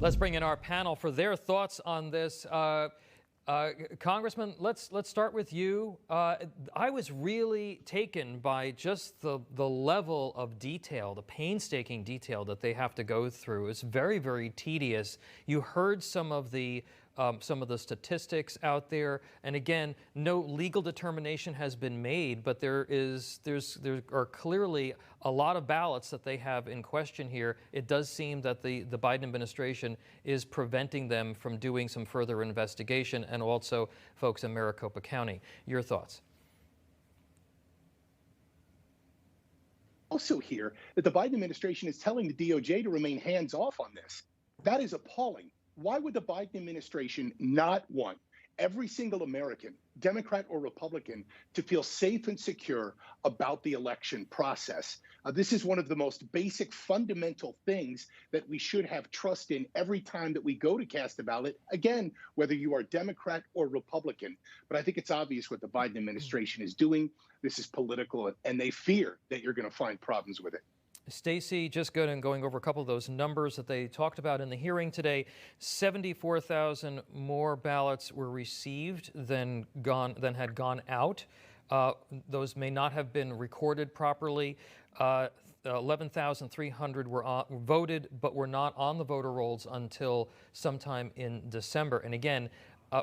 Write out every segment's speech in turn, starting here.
Let's bring in our panel for their thoughts on this. Congressman, let's start with you. I was really taken by just the level of detail, the painstaking detail that they have to go through. It's very, very tedious. You heard some of the statistics out there, and again, no legal determination has been made, but there are clearly a lot of ballots that they have in question here. It does seem that the Biden administration is preventing them from doing some further investigation, and also folks in Maricopa County. Your thoughts? Also hear that the Biden administration is telling the DOJ to remain hands-off on this. That is appalling. Why would the Biden administration not want every single American, Democrat or Republican, to feel safe and secure about the election process? This is one of the most basic fundamental things that we should have trust in every time that we go to cast a ballot, again, whether you are Democrat or Republican. But I think it's obvious what the Biden administration is doing. This is political, and they fear that you're going to find problems with it. Stacy, just going over a couple of those numbers that they talked about in the hearing today. 74,000 more ballots were received than had gone out. Those may not have been recorded properly. 11,300 were voted, but were not on the voter rolls until sometime in December. And again,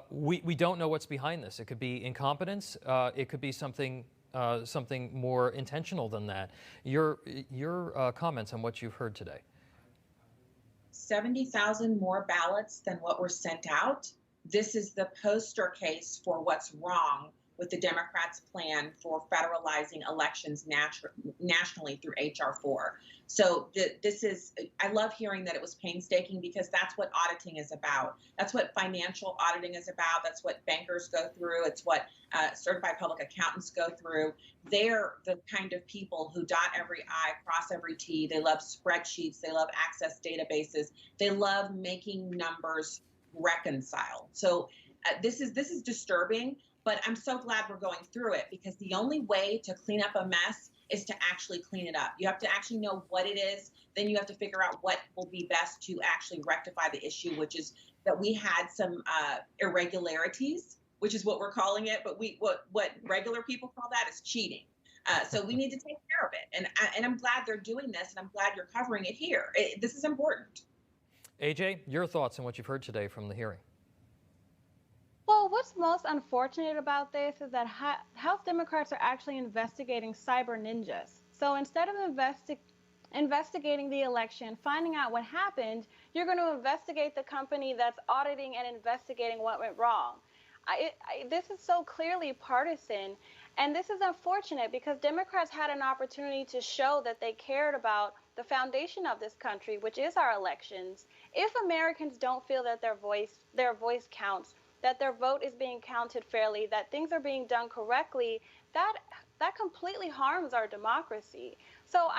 we don't know what's behind this. It could be incompetence. It could be something more intentional than that. Your comments on what you've heard today. 70,000 more ballots than what were sent out. This is the poster case for what's wrong with the Democrats' plan for federalizing elections nationally through H.R. 4. So I love hearing that it was painstaking, because that's what auditing is about. That's what financial auditing is about. That's what bankers go through. It's what certified public accountants go through. They're the kind of people who dot every I, cross every T. They love spreadsheets. They love access databases. They love making numbers reconcile. So this is disturbing. But I'm so glad we're going through it, because the only way to clean up a mess is to actually clean it up. You have to actually know what it is. Then you have to figure out what will be best to actually rectify the issue, which is that we had some irregularities, which is what we're calling it. But what regular people call that is cheating. So we need to take care of it. And I'm glad they're doing this, and I'm glad you're covering it here. This is important. AJ, your thoughts on what you've heard today from the hearing? Well, what's most unfortunate about this is that House Democrats are actually investigating cyber ninjas. So instead of investigating the election, finding out what happened, you're going to investigate the company that's auditing and investigating what went wrong. This is so clearly partisan, and this is unfortunate, because Democrats had an opportunity to show that they cared about the foundation of this country, which is our elections. If Americans don't feel that their voice counts, that their vote is being counted fairly, that things are being done correctly, that completely harms our democracy. So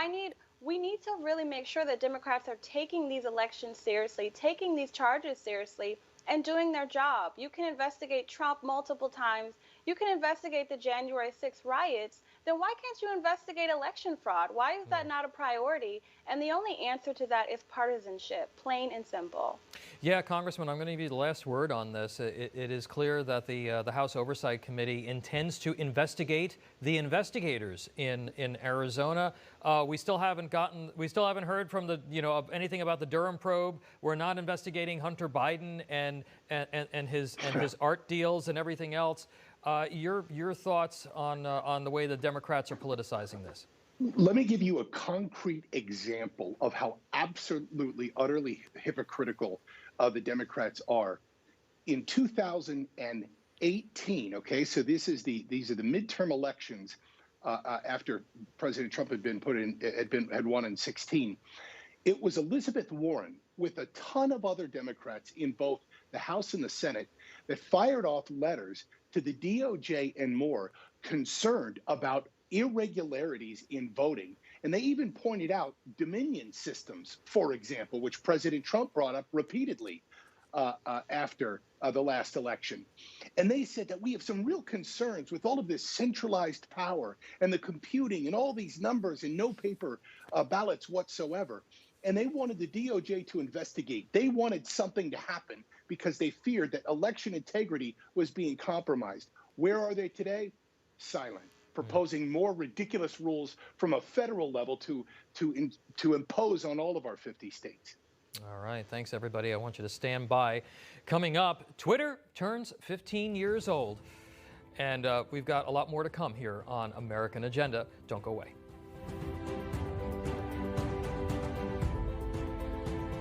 we need to really make sure that Democrats are taking these elections seriously, taking these charges seriously, and doing their job. You can investigate Trump multiple times. You can investigate the January 6th riots. Then why can't you investigate election fraud? Why is that not a priority? And the only answer to that is partisanship, plain and simple. Yeah, Congressman, I'm going to give you the last word on this. It is clear that the House Oversight Committee intends to investigate the investigators in Arizona. We still haven't heard from of anything about the Durham probe. We're not investigating Hunter Biden and his art deals and everything else. Your thoughts on the way the Democrats are politicizing this? Let me give you a concrete example of how absolutely, utterly hypocritical the Democrats are. In 2018, okay, so these are the midterm elections after President Trump had won in 16. It was Elizabeth Warren with a ton of other Democrats in both the House and the Senate that fired off letters to the DOJ and more, concerned about irregularities in voting. And they even pointed out Dominion systems, for example, which President Trump brought up repeatedly after the last election. And they said that we have some real concerns with all of this centralized power and the computing and all these numbers and no paper ballots whatsoever. and they wanted the DOJ to investigate. They wanted something to happen because they feared that election integrity was being compromised. Where are they today? Silent, proposing more ridiculous rules from a federal level to impose on all of our 50 states. All right, thanks everybody. I want you to stand by. Coming up, Twitter turns 15 years old. And we've got a lot more to come here on American Agenda. Don't go away.